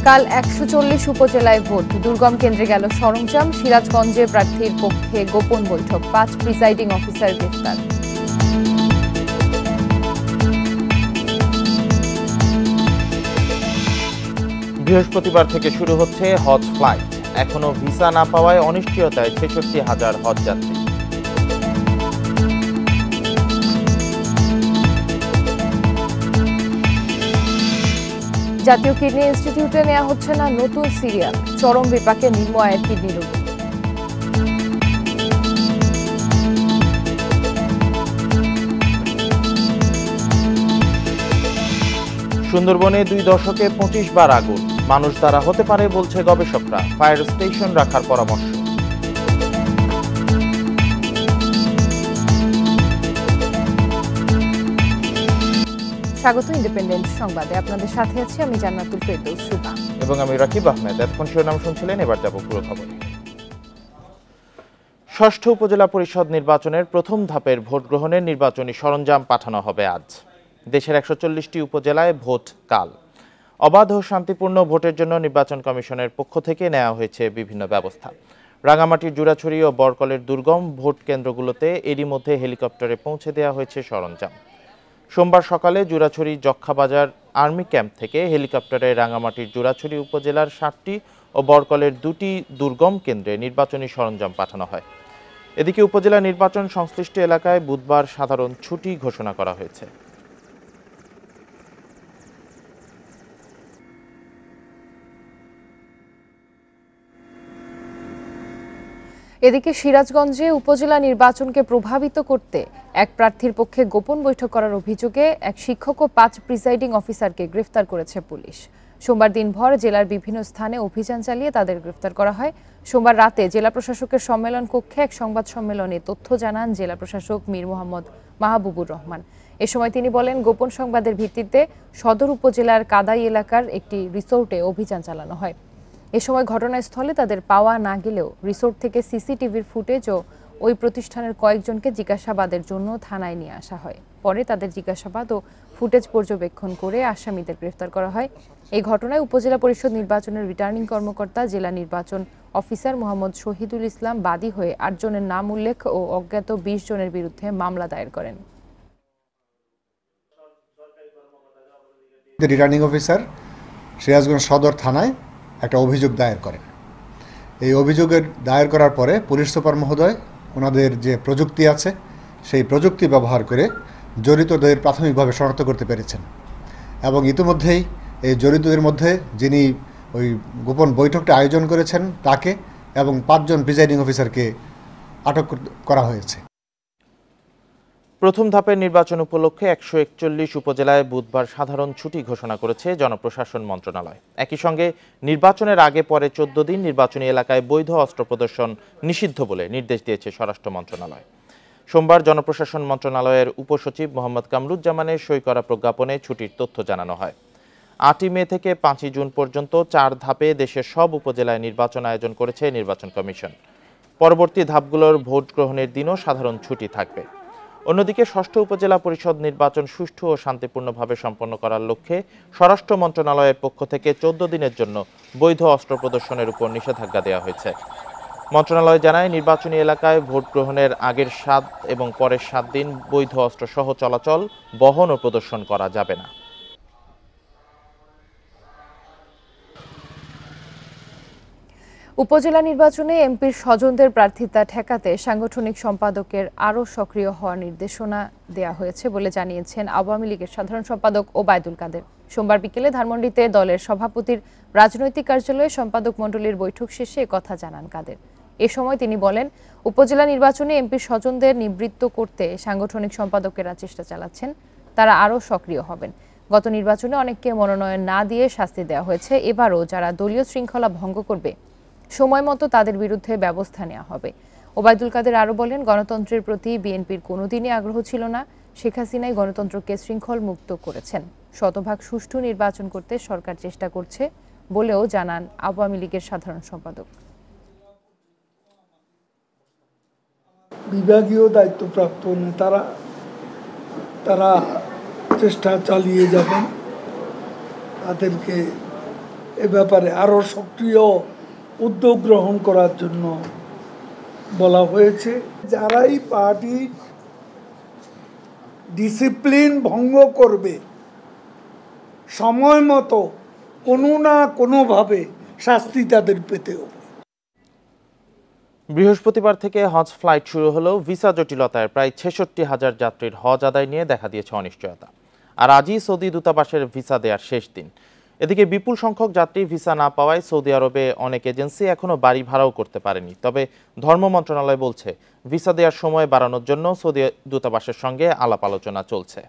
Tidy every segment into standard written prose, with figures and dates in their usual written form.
কাল ১৪০ উপজেলায় ভোট, দুর্গম কেন্দ্রে গেল সরঞ্জাম। সিরাজগঞ্জে প্রার্থীর পক্ষে গোপন বৈঠক, ৫ প্রিসাইডিং অফিসার গ্রেফতার। বৃহস্পতিবার থেকে শুরু হচ্ছে হজ ফ্লাইট, এখনো ভিসা না পাওয়ায় অনিশ্চয়তায় ৬৬,০০০ হজ যাত্রী। জাতীয় কিডনি ইনস্টিটিউটে নেওয়া হচ্ছে না নতুন সিরিয়াল, চরম বিপাকে নির্ময়ের কিডনি রোগী। সুন্দরবনে ২ দশকে ২৫ বার আগুন, মানুষ দ্বারা হতে পারে বলছে গবেষকরা। ফায়ার স্টেশন রাখার পরামর্শ। স্বাগত ইন্ডিপেন্ডেন্ট সংবাদে, আপনাদের সাথে আছি আমি জান্নাতুল ফেরদৌস সুবা এবং আমি রাকিব আহমেদ। এতক্ষণ শিরোনাম শুনছিলেন, এবার যাব পুরো খবরে। ষষ্ঠ উপজেলা পরিষদ নির্বাচনের প্রথম ধাপের ভোট গ্রহণের নির্বাচনী সরঞ্জাম পাঠানো হবে আজ। দেশের ১৪০টি উপজেলায় ভোট কাল। অবাধ ও শান্তিপূর্ণ ভোটের জন্য নির্বাচন কমিশনের পক্ষ থেকে নেওয়া হয়েছে বিভিন্ন ব্যবস্থা। রাঙামাটির জুরাছড়ি ও বরকলের দুর্গম ভোট কেন্দ্রগুলোতে এরই মধ্যে হেলিকপ্টারে পৌঁছে দেওয়া হয়েছে সরঞ্জাম। সোমবার সকালে জুরাছড়ি যক্ষাবাজার আর্মি ক্যাম্প থেকে হেলিকপ্টারে রাঙামাটির জুরাছড়ি উপজেলার ৭টি ও বরকলের ২টি দুর্গম কেন্দ্রে নির্বাচনী সরঞ্জাম পাঠানো হয়। এদিকে উপজেলা নির্বাচন সংশ্লিষ্ট এলাকায় বুধবার সাধারণ ছুটি ঘোষণা করা হয়েছে। এদিকে সিরাজগঞ্জে উপজেলা নির্বাচনকে প্রভাবিত করতে এক প্রার্থীর পক্ষে গোপন বৈঠক করার অভিযোগে এক শিক্ষক ও ৫ প্রিসাইডিং অফিসারকে গ্রেফতার করেছে পুলিশ। সোমবার দিনভর জেলার বিভিন্ন স্থানে অভিযান চালিয়ে তাদের গ্রেফতার করা হয়। সোমবার রাতে জেলা প্রশাসকের সম্মেলন কক্ষে এক সংবাদ সম্মেলনে তথ্য জানান জেলা প্রশাসক মীর মোহাম্মদ মাহবুবুর রহমান। এ সময় তিনি বলেন, গোপন সংবাদের ভিত্তিতে সদর উপজেলার কাদাই এলাকার একটি রিসোর্টে অভিযান চালানো হয়। এ সময় ঘটনাস্থলে তাদের পাওয়া না গেলেও রিসোর্ট থেকে সিসিটিভির ফুটেজ ও ওই প্রতিষ্ঠানের কয়েকজনকে জিজ্ঞাসাবাদের জন্য থানায় নিয়ে আসা হয়। পরে তাদের জিজ্ঞাসাবাদ ও ফুটেজ পর্যবেক্ষণ করে আসামিদের গ্রেফতার করা হয়। এই ঘটনায় উপজেলা পরিষদ নির্বাচনের রিটার্নিং কর্মকর্তা জেলা নির্বাচন অফিসার মোহাম্মদ শহীদুল ইসলাম বাদী হয়ে ৮ জনের নাম উল্লেখ ও অজ্ঞাত ২০ জনের বিরুদ্ধে মামলা দায়ের করেন। রিটার্নিং অফিসার সিরাজগঞ্জ সদর থানায় একটা অভিযোগ দায়ের করেন। এই অভিযোগের দায়ের করার পরে পুলিশ সুপার মহোদয় ওনাদের যে প্রযুক্তি আছে সেই প্রযুক্তি ব্যবহার করে জড়িতদের প্রাথমিকভাবে শনাক্ত করতে পেরেছেন এবং ইতিমধ্যেই এই জড়িতদের মধ্যে যিনি ওই গোপন বৈঠকটা আয়োজন করেছেন তাকে এবং ৫ জন প্রিসাইডিং অফিসারকে আটক করা হয়েছে। প্রথম ধাপের নির্বাচন উপলক্ষে ১৪১ উপজেলায় বুধবার সাধারণ ছুটি ঘোষণা করেছে জনপ্রশাসন মন্ত্রণালয়। একই সঙ্গে নির্বাচনের আগে পরে ১৪ দিন নির্বাচনী এলাকায় বৈধ অস্ত্র প্রদর্শন নিষিদ্ধ বলে নির্দেশ দিয়েছে স্বরাষ্ট্র মন্ত্রণালয়। সোমবার জনপ্রশাসন মন্ত্রণালয়ের উপসচিব মোহাম্মদ কামরুজ্জামানের সই করা প্রজ্ঞাপনে ছুটির তথ্য জানানো হয়। ৮ই মে থেকে ৫ই জুন পর্যন্ত ৪ ধাপে দেশের সব উপজেলায় নির্বাচন আয়োজন করেছে নির্বাচন কমিশন। পরবর্তী ধাপগুলোর ভোট গ্রহণের দিনও সাধারণ ছুটি থাকবে। অন্যদিকে ষষ্ঠ উপজেলা পরিষদ নির্বাচন সুষ্ঠু ও শান্তিপূর্ণভাবে সম্পন্ন করার লক্ষ্যে স্বরাষ্ট্র মন্ত্রণালয়ের পক্ষ থেকে ১৪ দিনের জন্য বৈধ অস্ত্র প্রদর্শনের উপর নিষেধাজ্ঞা দেওয়া হয়েছে। মন্ত্রণালয় জানায়, নির্বাচনী এলাকায় ভোট গ্রহণের আগের ৭ এবং পরের ৭ দিন বৈধ অস্ত্র সহ চলাচল, বহন ও প্রদর্শন করা যাবে না। উপজেলা নির্বাচনে এমপির স্বজনদের প্রার্থিতা ঠেকাতে সাংগঠনিক সম্পাদকের আরও সক্রিয় হওয়ার নির্দেশনা দেওয়া হয়েছে বলে জানিয়েছেন আওয়ামী লীগের সাধারণ সম্পাদক ওবায়দুল কাদের। সোমবার বিকেলে ধানমন্ডিতে দলের সভাপতির রাজনৈতিক কার্যালয়ে সম্পাদক মণ্ডলীর বৈঠক শেষে একথা জানান কাদের। এ সময় তিনি বলেন, উপজেলা নির্বাচনে এমপির স্বজনদের নিবৃত্ত করতে সাংগঠনিক সম্পাদকেরা চেষ্টা চালাচ্ছেন, তারা আরও সক্রিয় হবেন। গত নির্বাচনে অনেককে মনোনয়ন না দিয়ে শাস্তি দেওয়া হয়েছে, এবারও যারা দলীয় শৃঙ্খলা ভঙ্গ করবে সময় মতো তাদের বিরুদ্ধে ব্যবস্থা নেওয়া হবে। ওবায়দুল কাদের আরও বলেন, গণতন্ত্রের প্রতি বিএনপির কোনোদিনই আগ্রহ ছিল না। শেখ হাসিনাই গণতন্ত্রকে শৃঙ্খল মুক্ত করেছেন। শতভাগ সুষ্ঠু নির্বাচন করতে সরকার চেষ্টা করছে বলেও জানান আওয়ামী লীগের সাধারণ সম্পাদক। বিভাগীয় দায়িত্বপ্রাপ্ত নেতারা তারা চেষ্টা চালিয়ে যাবেন তাদেরকে এ ব্যাপারে আরও সক্রিয় উদ্যোগ গ্রহণ করার জন্য বলা হয়েছে। যারাই পার্টির ডিসিপ্লিন ভঙ্গ করবে সময় মতো কোনো না কোনোভাবে শাস্তি তাদের পেতে হবে। বৃহস্পতিবার থেকে হজ ফ্লাইট শুরু হলেও ভিসা জটিলতায় প্রায় ৬৬,০০০ যাত্রীর হজ আদায় নিয়ে দেখা দিয়েছে অনিশ্চয়তা। আর আজই সৌদি দূতাবাসের ভিসা দেওয়ার শেষ দিন। এদিকে বিপুল সংখ্যক যাত্রী ভিসা না পাওয়ায় সৌদি আরবে অনেক এজেন্সি এখনও বাড়ি ভাড়াও করতে পারেনি। তবে ধর্ম মন্ত্রণালয় বলছে ভিসা দেওয়ার সময় বাড়ানোর জন্য সৌদি দূতাবাসের সঙ্গে আলাপ আলোচনা চলছে।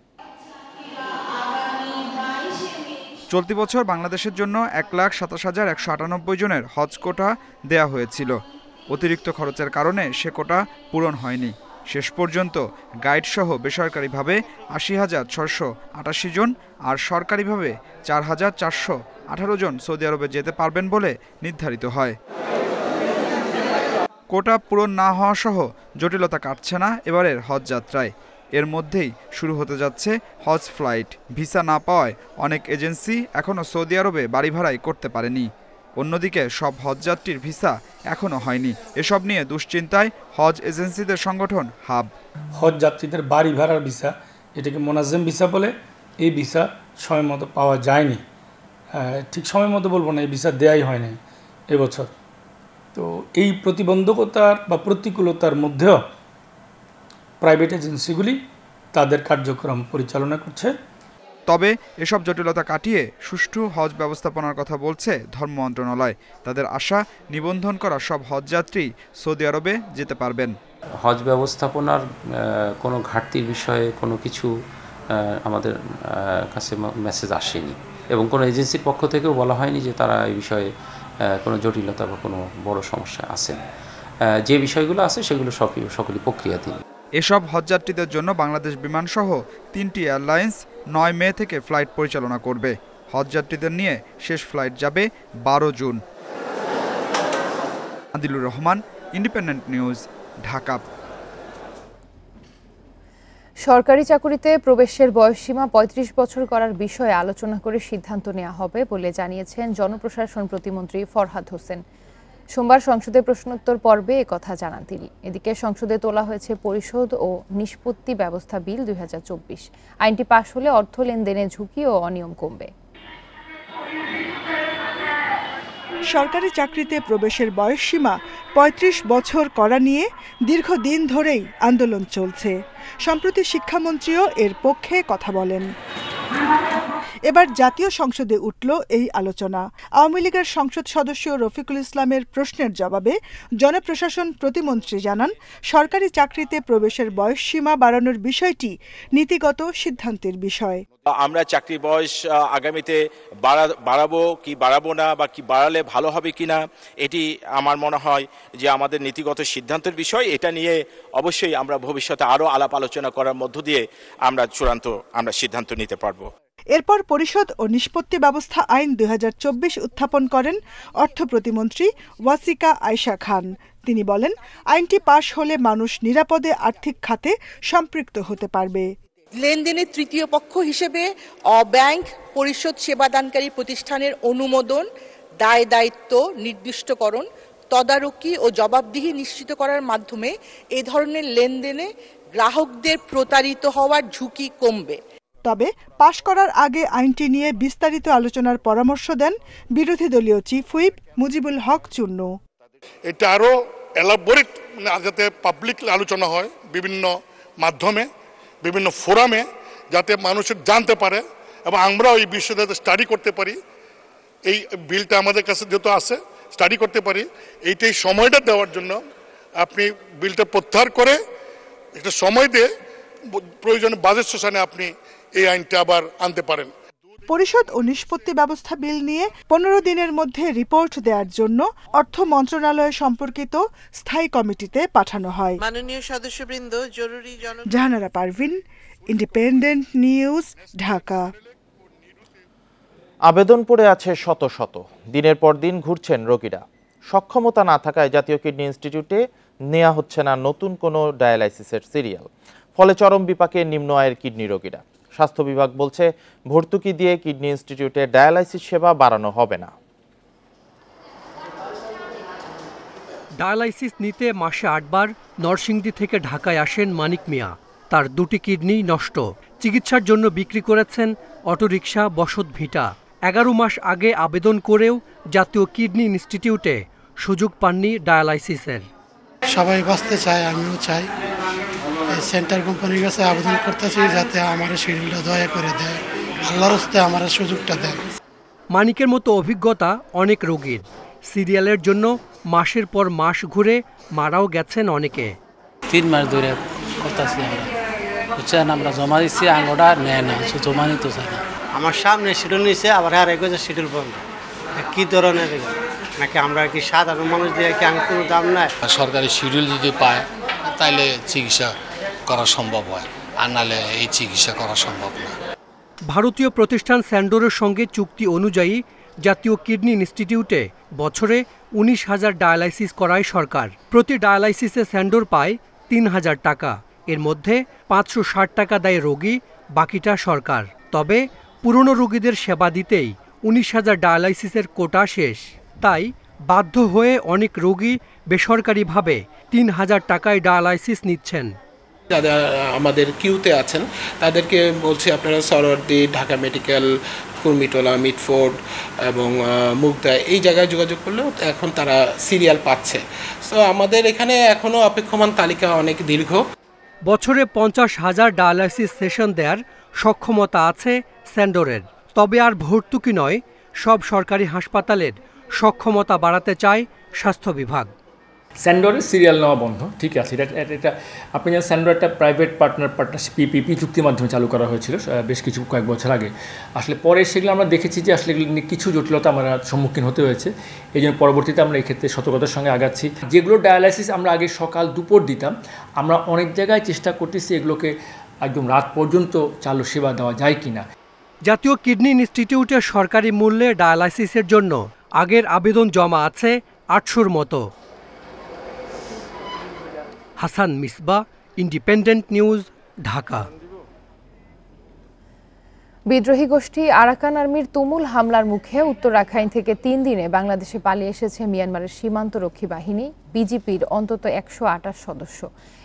চলতি বছর বাংলাদেশের জন্য ১,২৭,১৯৮ জনের হজ কোটা দেয়া হয়েছিল। অতিরিক্ত খরচের কারণে সে কোটা পূরণ হয়নি। শেষ পর্যন্ত গাইডসহ বেসরকারিভাবে ৮০,৬৮৮ জন আর সরকারিভাবে ৪,৪১৮ জন সৌদি আরবে যেতে পারবেন বলে নির্ধারিত হয়। কোটা পূরণ না হওয়া সহ জটিলতা কাটছে না এবারের হজ যাত্রায়। এর মধ্যেই শুরু হতে যাচ্ছে হজ ফ্লাইট। ভিসা না পাওয়ায় অনেক এজেন্সি এখনও সৌদি আরবে বাড়ি ভাড়াই করতে পারেনি। অন্যদিকে সব হজযাত্রীর ভিসা এখনও হয়নি। এসব নিয়ে দুশ্চিন্তায় হজ এজেন্সিদের সংগঠন হাব। হজ যাত্রীদের বাড়ি ভাড়ার ভিসা, এটাকে মোনাজ্জেম ভিসা বলে, এই ভিসা সময় মতো পাওয়া যায়নি। ঠিক সময় মতো বলবো না, এই ভিসা দেয়াই হয়নি এবছর। তো এই প্রতিবন্ধকতার বা প্রতিকূলতার মধ্যেও প্রাইভেট এজেন্সিগুলি তাদের কার্যক্রম পরিচালনা করছে। তবে এসব জটিলতা কাটিয়ে সুষ্ঠু হজ ব্যবস্থাপনার কথা বলছে ধর্ম মন্ত্রণালয়। তাদের আশা, নিবন্ধন করা সব হজযাত্রী সৌদি আরবে যেতে পারবেন। হজ ব্যবস্থাপনার কোনো ঘাটতির বিষয়ে কোনো কিছু আমাদের কাছে মেসেজ আসেনি এবং কোনো এজেন্সির পক্ষ থেকেও বলা হয়নি যে তারা এই বিষয়ে কোনো জটিলতা বা কোনো বড় সমস্যা আছে। যে বিষয়গুলো আছে সেগুলো সকলই প্রক্রিয়াধীন। এসব হজযাত্রীদের জন্য বাংলাদেশ বিমানসহ ৩টি এয়ারলাইন্স ৯ মে থেকে ফ্লাইট পরিচালনা করবে। হজযাত্রীদের নিয়ে শেষ ফ্লাইট যাবে ১২ June. Adilur Rahman, independent News, Dhaka. সরকারি চাকুরিতে প্রবেশের বয়সসীমা ৩৫ বছর করার বিষয়ে আলোচনা করে সিদ্ধান্ত নেওয়া হবে বলে জানিয়েছেন জনপ্রশাসন প্রতিমন্ত্রী ফরহাদ হোসেন। সোমবার সংসদে প্রশ্নোত্তর পর্বে একথা জানান তিনি। এদিকে সংসদে তোলা হয়েছে পরিশোধ ও নিষ্পত্তি ব্যবস্থা বিল ২০২৪। আইনটি পাশ হলে অর্থ লেনদেনে ঝুঁকি ও অনিয়ম কমবে। সরকারি চাকরিতে প্রবেশের বয়সসীমা ৩৫ বছর করা নিয়ে দীর্ঘদিন ধরেই আন্দোলন চলছে। সম্প্রতি শিক্ষামন্ত্রীও এর পক্ষে কথা বলেন। এবার জাতীয় সংসদে উঠল এই আলোচনা। আওয়ামী লীগের সংসদ সদস্য রফিকুল ইসলামের প্রশ্নের জবাবে জনপ্রশাসন প্রতিমন্ত্রী জানান, সরকারি চাকরিতে প্রবেশের বয়সসীমা বাড়ানোর বিষয়টি নীতিগত সিদ্ধান্তের বিষয়। আমরা চাকরি বয়স আগামীতে বাড়াবো কি বাড়াবো না, বা কি বাড়ালে ভালো হবে কিনা, এটি আমার মনে হয় যে আমাদের নীতিগত সিদ্ধান্তের বিষয়। এটা নিয়ে অবশ্যই আমরা ভবিষ্যতে আরও আলাপ আলোচনা করার মধ্য দিয়ে আমরা চূড়ান্ত সিদ্ধান্ত নিতে পারবো। এরপর পরিশোধ ও নিষ্পত্তি ব্যবস্থা আইন ২০২৪ উত্থাপন করেন অর্থ প্রতিমন্ত্রী ওয়াসিকা আয়েশা খান। তিনি বলেন, আইনটি পাশ হলে মানুষ নিরাপদে আর্থিক খাতে সম্পৃক্ত হতে পারবে। লেনদেনের তৃতীয় পক্ষ হিসেবে অব্যাংক পরিশোধ সেবাদানকারী প্রতিষ্ঠানের অনুমোদন, দায় দায়িত্ব নির্দিষ্টকরণ, তদারকি ও জবাবদিহি নিশ্চিত করার মাধ্যমে এই ধরনের লেনদেনে গ্রাহকদের প্রতারিত হওয়ার ঝুঁকি কমবে। তবে পাশ করার আগে আইনটি নিয়ে বিস্তারিত আলোচনার পরামর্শ দেন বিরোধী দলীয় চিফ হুইপ মুজিবুল হক চুন্নু। এটা আরো এলাবোরেট, যাতে পাবলিক আলোচনা হয় বিভিন্ন মাধ্যমে, বিভিন্ন ফোরামে, যাতে মানুষের জানতে পারে এবং আমরাও এই বিষয়টা স্টাডি করতে পারি। এই বিলটা আমাদের কাছে যেহেতু আছে, স্টাডি করতে পারি। এইটাই সময়টা দেওয়ার জন্য আপনি বিলটা প্রত্যাহার করে একটা সময় দিয়ে প্রয়োজনে বাজেট সেশনে আপনি এই আইনটা আবার আনতে পারেন। পরিশোধ ও নিষ্পত্তি ব্যবস্থা বিল নিয়ে ১৫ দিনের মধ্যে রিপোর্ট দেওয়ার জন্য অর্থ মন্ত্রণালয় সম্পর্কিত স্থায়ী কমিটিতে পাঠানো হয়। মাননীয় সদস্যবৃন্দ, জরুরি জাহানারা পারভিন, ইন্ডিপেন্ডেন্ট নিউজ, ঢাকা। আবেদন পড়ে আছে শত শত। দিনের পর দিন ঘুরছেন রোগীরা। সক্ষমতা না থাকায় জাতীয় কিডনি ইনস্টিটিউটে নেওয়া হচ্ছে না নতুন কোনো ডায়ালাইসিসের সিরিয়াল। ফলে চরম বিপাকে নিম্ন আয়ের কিডনি রোগীরা। স্বাস্থ্য বিভাগ বলছে, ভর্তুকি দিয়ে কিডনি ইনস্টিটিউটে ডায়ালাইসিস সেবা বাড়ানো হবে না। ডায়ালাইসিস নিতে মাসে 8 বার নরসিংদী থেকে ঢাকায় আসেন মানিক মিয়া। তার 2টি কিডনি নষ্ট। চিকিৎসার জন্য বিক্রি করেছেন অটোরিকশা, বসত ভিটা। 11 মাস আগে আবেদন করেও জাতীয় কিডনি ইনস্টিটিউটে সুযোগ পাননি ডায়ালাইসিসের। সবাই বাঁচতে চায়, আমিও চাই। সেন্টার কোম্পানির কাছে আবেদন করতেছি যাতে আমার শিডিউলটা দয়া করে দেয়, আল্লাহর হস্তে আমার সুযোগটা দেয়। মানিকের মতো অভিজ্ঞতা অনেক রোগীর। সিরিয়ালের জন্য মাসের পর মাস ঘুরে মারাও গেছেন অনেকে। 3 মাস ধরে করতেছি আমরা, বুঝছেন, আমরা জমা দিচ্ছি, আঙোটা নেয় না, জমা নিতে চায় না। আমার সামনে শিডিউল নিচ্ছে, আবার আর এক শিডিউল বন্ধ। কি ধরনের নাকি আমরা কি সাধারণ মানুষ দিয়ে কি আমি কোনো দাম নাই? সরকারি শিডিউল যদি পায় তাইলে চিকিৎসা করা সম্ভব হয়, আর নাহলে এই চিকিৎসা করা সম্ভব না। ভারতীয় প্রতিষ্ঠান স্যান্ডোরের সঙ্গে চুক্তি অনুযায়ী জাতীয় কিডনি ইনস্টিটিউটে বছরে 19,000 ডায়ালাইসিস করায় সরকার। প্রতি ডায়ালাইসিসে স্যান্ডোর পায় 3,000 টাকা। এর মধ্যে 560 টাকা দেয় রোগী, বাকিটা সরকার। তবে পুরনো রোগীদের সেবা দিতেই 19,000 ডায়ালাইসিসের কোটা শেষ। তাই বাধ্য হয়ে অনেক রোগী বেসরকারিভাবে 3,000 টাকায় ডায়ালাইসিস নিচ্ছেন। যারা আমাদের কিউতে আছেন তাদেরকে বলছি আপনারা সরোয়ার্দী, ঢাকা মেডিকেল, কুর্মিটোলা, মিটফোর্ড এবং মুগদা এই জায়গায় যোগাযোগ করলেও এখন তারা সিরিয়াল পাচ্ছে। সো আমাদের এখানে এখনও অপেক্ষমান তালিকা অনেক দীর্ঘ। বছরে 50,000 ডায়ালাইসিস সেশন দেওয়ার সক্ষমতা আছে স্যান্ডোরের। তবে আর ভর্তুকি নয়, সব সরকারি হাসপাতালের সক্ষমতা বাড়াতে চায় স্বাস্থ্য বিভাগ। স্যান্ডোরের সিরিয়াল নেওয়া বন্ধ, ঠিক আছে। এটা আপনি জানেন স্যান্ডোর একটা প্রাইভেট পার্টনারশিপ পিপিপি চুক্তির মাধ্যমে চালু করা হয়েছিল বেশ কয়েক বছর আগে। আসলে পরে সেগুলো আমরা দেখেছি যে আসলে এগুলো নিয়ে কিছু জটিলতা আমরা সম্মুখীন হতে হয়েছে। এই জন্য পরবর্তীতে আমরা এই ক্ষেত্রে সতর্কতার সঙ্গে আগাচ্ছি। যেগুলো ডায়ালাইসিস আমরা আগে সকাল দুপুর দিতাম, আমরা অনেক জায়গায় চেষ্টা করতেছি এগুলোকে একদম রাত পর্যন্ত চালু সেবা দেওয়া যায় কিনা। জাতীয় কিডনি ইনস্টিটিউটে সরকারি মূল্যে ডায়ালাইসিসের জন্য আগের আবেদন জমা আছে 800-র মতো। Hasan Misba, independent News, Dhaka. বিদ্রোহী গোষ্ঠী আরাকান আর্মির তুমুল হামলার মুখে উত্তর রাখাইন থেকে 3 দিনে বাংলাদেশে পালিয়ে এসেছে মিয়ানমারের সীমান্তরক্ষী বাহিনী বিজিপির অন্তত 128 সদস্য।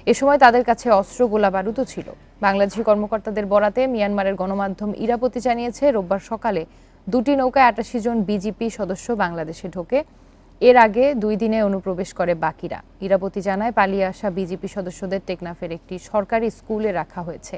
এ সময় তাদের কাছে অস্ত্র, গোলাবারুদও ছিল। বাংলাদেশি কর্মকর্তাদের বরাতে মিয়ানমারের গণমাধ্যম ইরাপতি জানিয়েছে, রোববার সকালে 2টি নৌকায় 88 জন বিজিপি সদস্য বাংলাদেশে ঢোকে। এর আগে 2 দিনে অনুপ্রবেশ করে বাকিরা। ইরাপতি জানায়, পালিয়ে আসা বিজিপি সদস্যদের টেকনাফের একটি সরকারি স্কুলে রাখা হয়েছে।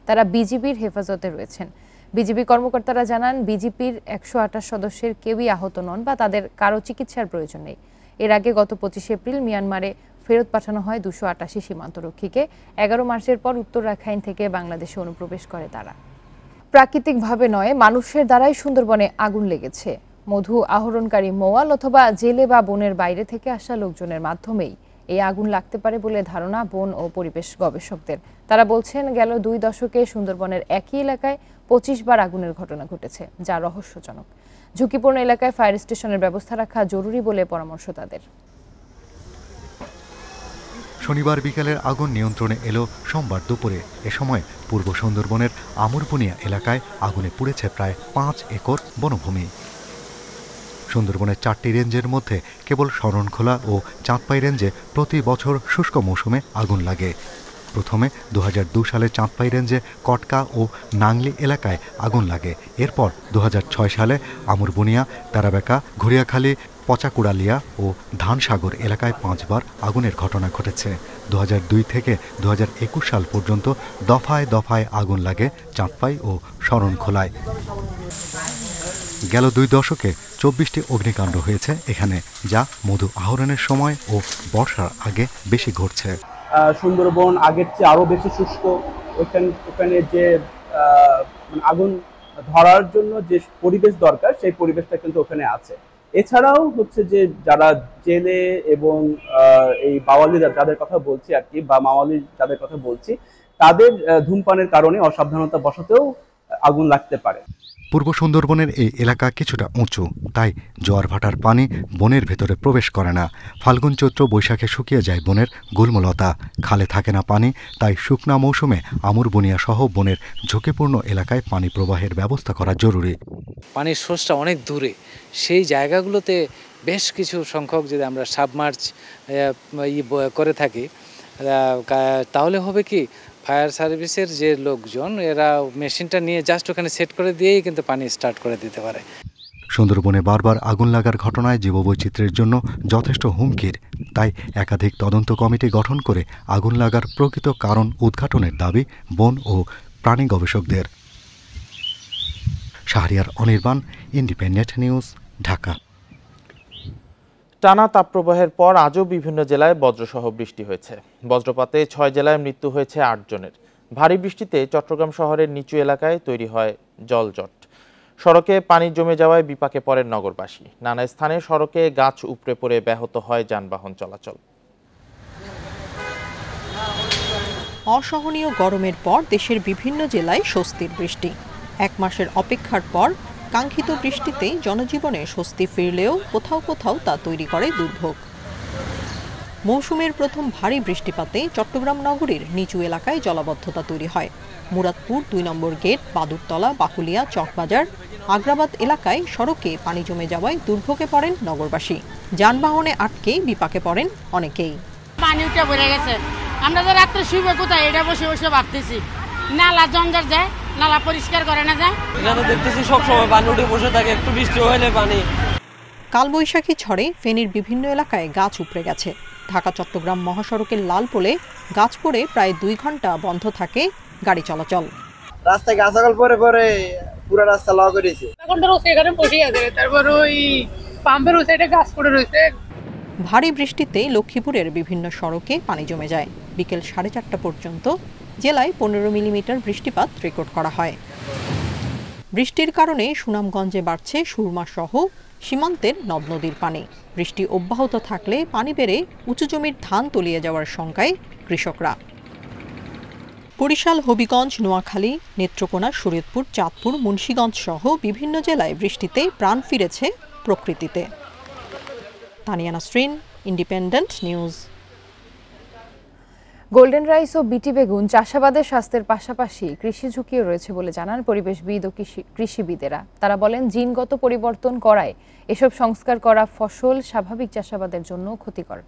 তারা বিজিবির হেফাজতে রয়েছেন। বিজিবি কর্মকর্তারা জানান, বিজিপির 128 সদস্যের কেউই আহত নন বা তাদের কারো চিকিৎসার প্রয়োজন নেই। এর আগে গত 25 এপ্রিল মিয়ানমারে ফেরত পাঠানো হয় 288 সীমান্তরক্ষীকে। 11 মার্চের পর উত্তর রাখাইন থেকে বাংলাদেশে অনুপ্রবেশ করে তারা। প্রাকৃতিকভাবে নয়, মানুষের দ্বারাই সুন্দরবনে আগুন লেগেছে। মধু আহরণকারী মোয়াল অথবা জেলে বা বনের বাইরে থেকে আসা লোকজনের মাধ্যমেই এই আগুন লাগতে পারে বলে ধারণা বন ও পরিবেশ গবেষকদের। তারা বলছেন, গেল 2 দশকে সুন্দরবনের একই এলাকায় 25 বার আগুনের ঘটনা ঘটেছে, যা রহস্যজনক। ঝুঁকিপূর্ণ এলাকায় ফায়ার স্টেশনের ব্যবস্থা রাখা জরুরি বলে পরামর্শ তাদের। শনিবার বিকেলের আগুন নিয়ন্ত্রণে এলো সোমবার দুপুরে। এ সময় পূর্ব সুন্দরবনের আমরবুনিয়া এলাকায় আগুনে পুড়েছে প্রায় 5 একর বনভূমি। সুন্দরবনের 4টি রেঞ্জের মধ্যে কেবল শরণখোলা ও চাঁদপাই রেঞ্জে প্রতি বছর শুষ্ক মৌসুমে আগুন লাগে। প্রথমে 2002 সালে চাঁদপাই রেঞ্জে কটকা ও নাংলি এলাকায় আগুন লাগে। এরপর 2006 সালে আমরবুনিয়া, তারাবেকা, ঘুরিয়াখালী, পচাকুড়ালিয়া ও ধানসাগর এলাকায় 5 বার আগুনের ঘটনা ঘটেছে। 2002 থেকে 2021 সাল পর্যন্ত দফায় দফায় আগুন লাগে চাঁদপাই ও শরণখোলায়। গেল 2 দশকে 24টি অগ্নিকাণ্ড হয়েছে এখানে, যা মধু আহরণের সময় ও বর্ষার আগে বেশি ঘটছে। সুন্দরবন আগের চেয়ে আরও বেশি শুষ্ক। ওখানে যে আগুন ধরার জন্য যে পরিবেশ দরকার, সেই পরিবেশটা কিন্তু ওখানে আছে। এছাড়াও হচ্ছে যে যারা জেলে এবং এই বাওয়ালি যাদের কথা বলছি আর কি, বা মাওয়ালি যাদের কথা বলছি, তাদের ধূমপানের কারণে অসাবধানতা বশতেও আগুন লাগতে পারে। পূর্ব সুন্দরবনের এই এলাকা কিছুটা উঁচু, তাই জোয়ার ভাটার পানি বনের ভেতরে প্রবেশ করে না। ফাল্গুন, চৈত্র, বৈশাখে শুকিয়ে যায় বনের গুল্মলতা, খালে থাকে না পানি। তাই শুকনা মৌসুমে আমরবুনিয়া সহ বনের ঝুঁকিপূর্ণ এলাকায় পানি প্রবাহের ব্যবস্থা করা জরুরি। পানির সোর্সটা অনেক দূরে, সেই জায়গাগুলোতে বেশ কিছু সংখ্যক যদি আমরা সাবমার্জ করে থাকি তাহলে হবে কি ফায়ার সার্ভিসের যে লোকজন এরা মেশিনটা নিয়ে জাস্ট ওখানে সেট করে দিয়েই কিন্তু পানি স্টার্ট করে দিতে পারে। সুন্দরবনে বারবার আগুন লাগার ঘটনায় জীববৈচিত্র্যের জন্য যথেষ্ট হুমকির, তাই একাধিক তদন্ত কমিটি গঠন করে আগুন লাগার প্রকৃত কারণ উদ্ঘাটনের দাবি বন ও প্রাণী গবেষকদের। Shahriar Anirban, independent News, Dhaka. টানা তাপপ্রবাহের পর আজও বিভিন্ন জেলায় বজ্রসহ বৃষ্টি হয়েছে। বজ্রপাতে 6 জেলায় মৃত্যু হয়েছে 8 জনের। ভারী বৃষ্টিতে চট্টগ্রাম শহরের নিচু এলাকায় তৈরি হয় জলজট। সড়কে পানি জমে যাওয়ায় বিপাকে পড়েন নগরবাসী। নানা স্থানে সড়কে গাছ উপড়ে পড়ে ব্যাহত হয় যানবাহন চলাচল। অসহনীয় গরমের পর দেশের বিভিন্ন জেলায় স্বস্তির বৃষ্টি। 1 মাসের অপেক্ষার পর কাঙ্ক্ষিত বৃষ্টিতে জনজীবনে স্বস্তি ফিরলেও কোথাও কোথাও তা তৈরি করে দুর্ভোগ। মৌসুমের প্রথম ভারী বৃষ্টিপাতে চট্টগ্রাম নগরীর নিচু এলাকায় জলাবদ্ধতা তৈরি হয়। মুরাদপুর 2 নম্বর গেট, বাদুরতলা, বাকুলিয়া, চকবাজার, আগ্রাবাদ এলাকায় সড়কে পানি জমে যাওয়ায় দুর্ভোগে পড়েন নগরবাসী। যানবাহনে আটকে বিপাকে পড়েন অনেকেই। পানি উঠে পড়ে গেছে, আমরা তো রাত্রে শুইবে কোথায় এটা বসে বসে ভাবতেছি। নালা জঞ্জার যায়, নালা পরিষ্কার করে না যায়। এখানে দেখতেছি সব সময় পানি উঠে বসে থাকে, একটু বৃষ্টি হলে পানি। কালবৈশাখী ঝড়ে ফেনীর বিভিন্ন এলাকায় গাছ উপড়ে গেছে। ঢাকা চট্টগ্রাম মহাসড়কের লালপোলে গাছ পড়ে প্রায় 2 ঘন্টা বন্ধ থাকে গাড়ি চলাচল। রাস্তায় গাছাগল পরে পরে পুরো রাস্তা লক করেছে। এখন তো এখানে বসে আছে, তারপর ওই পাম্পের ওই সাইডে গাছ পড়ে রয়েছে। ভারী বৃষ্টিতে লক্ষ্মীপুরের বিভিন্ন সড়কে পানি জমে যায়। বিকেল 4:30 পর্যন্ত জেলায় 15 মিলিমিটার বৃষ্টিপাত রেকর্ড করা হয়। বৃষ্টির কারণে সুনামগঞ্জে বাড়ছে সুরমা সহ সীমান্তের নদ নদীর পানি। বৃষ্টি অব্যাহত থাকলে পানি বেড়ে উঁচু জমির ধান তলিয়ে যাওয়ার শঙ্কায় কৃষকরা। বরিশাল, হবিগঞ্জ, নোয়াখালী, নেত্রকোনা, শরীয়তপুর, চাঁদপুর, মুন্সিগঞ্জ সহ বিভিন্ন জেলায় বৃষ্টিতে প্রাণ ফিরেছে প্রকৃতিতে। Tania Nasrin, Independent News. Golden rice ও বিটি বেগুন চাষাবাদের স্বাস্থ্যের পাশাপাশি কৃষি ঝুঁকিও রয়েছে বলে জানান পরিবেশবিদ ও কৃষিবিদেরা। তারা বলেন, জিনগত পরিবর্তন করায় এসব সংস্কার করা ফসল স্বাভাবিক চাষাবাদের জন্য ক্ষতিকর।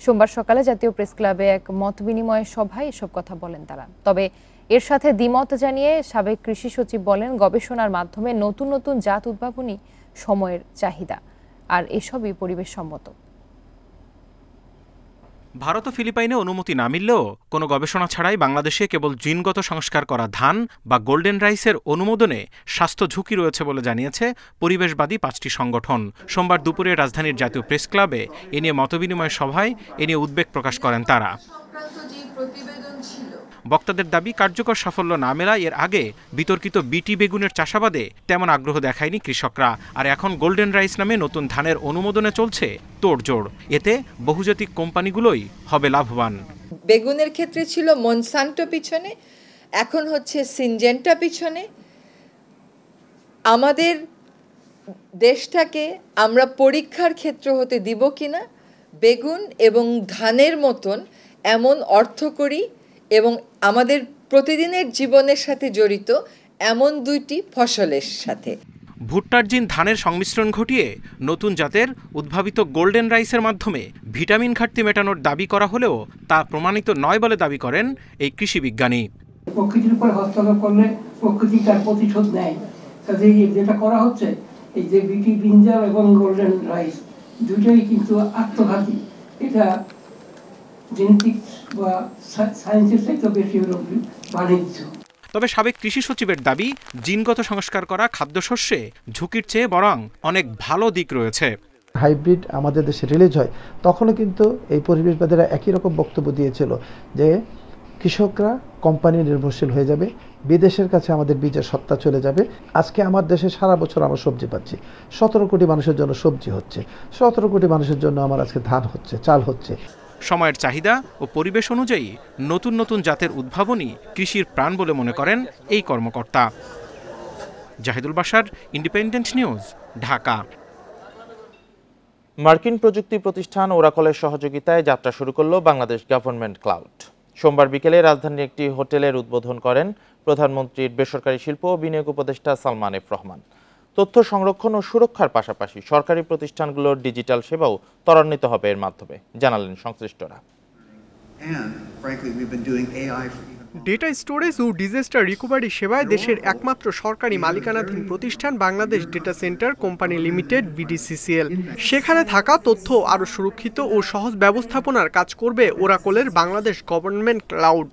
সোমবার সকালে জাতীয় প্রেস ক্লাবে এক মত বিনিময় সভায় এসব কথা বলেন তারা। তবে এর সাথে দ্বিমত জানিয়ে সাবেক কৃষি সচিব বলেন, গবেষণার মাধ্যমে নতুন নতুন জাত উদ্ভাবনী সময়ের চাহিদা, আর এসবই পরিবেশ সম্মত। ভারত ও ফিলিপাইনে অনুমতি না মিললেও কোনো গবেষণা ছাড়াই বাংলাদেশে কেবল জিনগত সংস্কার করা ধান বা গোল্ডেন রাইসের অনুমোদনে স্বাস্থ্য ঝুঁকি রয়েছে বলে জানিয়েছে পরিবেশবাদী 5টি সংগঠন। সোমবার দুপুরে রাজধানীর জাতীয় প্রেস ক্লাবে এ নিয়ে মতবিনিময় সভায় এ নিয়ে উদ্বেগ প্রকাশ করেন তারা। বক্তাদের দাবি, কার্যকর সাফল্য না মেলায় এর আগে বিতর্কিত বিটি বেগুনের চাষাবাদে তেমন আগ্রহ দেখায়নি কৃষকরা। আর এখন গোল্ডেন রাইস নামে নতুন ধানের অনুমোদনে চলছে তোড়জোড়। এতে বহুজাতিক কোম্পানিগুলোই হবে লাভবান। বেগুনের ক্ষেত্রে ছিল মনসান্টো পিছনে, এখন হচ্ছে সিনজেন্টা পিছনে। আমাদের দেশটাকে আমরা পরীক্ষার ক্ষেত্র হতে দিব কিনা বেগুন এবং ধানের মতন এমন অর্থকরী এবং আমাদের প্রতিদিনের জীবনের সাথে জড়িত এমন 2টি ফসলের সাথে। ভুট্টার জিন ধানের সংমিশ্রণ ঘটিয়ে নতুন জাতের উদ্ভাবিত গোল্ডেন রাইসের মাধ্যমে ভিটামিন ঘাটতি মেটানোর দাবি করা হলেও তা প্রমাণিত নয় বলে দাবি করেন এই কৃষি বিজ্ঞানী। প্রকৃতির উপর হস্তক্ষেপ করলে প্রকৃতি তার প্রতিশোধ নেয়। কাজে যেটা করা হচ্ছে, এই যে বিটি ব্রিঞ্জাল এবং গোল্ডেন রাইস দুটোই কিন্তু আত্মঘাতী। এটা জেনেটিক্স বা সায়েন্সের চাইতে বেশি হলো বাণিজ্য। তবে সাবেক কৃষি সচিবের দাবি, জিনগত সংস্কার করা খাদ্যশস্যে ঝুঁকির চেয়ে বরং অনেক ভালো দিক রয়েছে। হাইব্রিড আমাদের দেশে রিলিজ হয়, তখনও কিন্তু এই পরিবেশবাদীরা একই রকম বক্তব্য দিয়েছিল যে কৃষকরা কোম্পানি নির্ভরশীল হয়ে যাবে, বিদেশের কাছে আমাদের বীজের সত্তা চলে যাবে। আজকে আমার দেশে সারা বছর আমরা সবজি পাচ্ছি, 17 কোটি মানুষের জন্য সবজি হচ্ছে, 17 কোটি মানুষের জন্য আমার আজকে ধান হচ্ছে, চাল হচ্ছে। সময়ের চাহিদা ও পরিবেশ অনুযায়ী নতুন নতুন জাতের উদ্ভাবনী কৃষির প্রাণ বলে মনে করেন এই কর্মকর্তা। Zahidul Bashar, Independent News, Dhaka. মার্কিন প্রযুক্তি প্রতিষ্ঠান ওরাকলের সহযোগিতায় যাত্রা শুরু করল বাংলাদেশ গভর্নমেন্ট ক্লাউড। সোমবার বিকেলে রাজধানীর একটি হোটেলের উদ্বোধন করেন প্রধানমন্ত্রীর বেসরকারি শিল্প ও বিনিয়োগ উপদেষ্টা সালমান এফ রহমান। তথ্য সংরক্ষণ ও সুরক্ষার পাশাপাশি সরকারি প্রতিষ্ঠানগুলোর ডিজিটাল সেবাও ত্বরান্বিত হবে এর মাধ্যমে, জানালেন সংশ্লিষ্টরা। ডেটা স্টোরেজ ও ডিজাস্টার রিকভারি সেবায় দেশের একমাত্র সরকারি মালিকানাধীন প্রতিষ্ঠান Bangladesh data centre company limited BDCCL। সেখানে থাকা তথ্য আরও সুরক্ষিত ও সহজ ব্যবস্থাপনার কাজ করবে ওরাকলের বাংলাদেশ গভর্নমেন্ট ক্লাউড।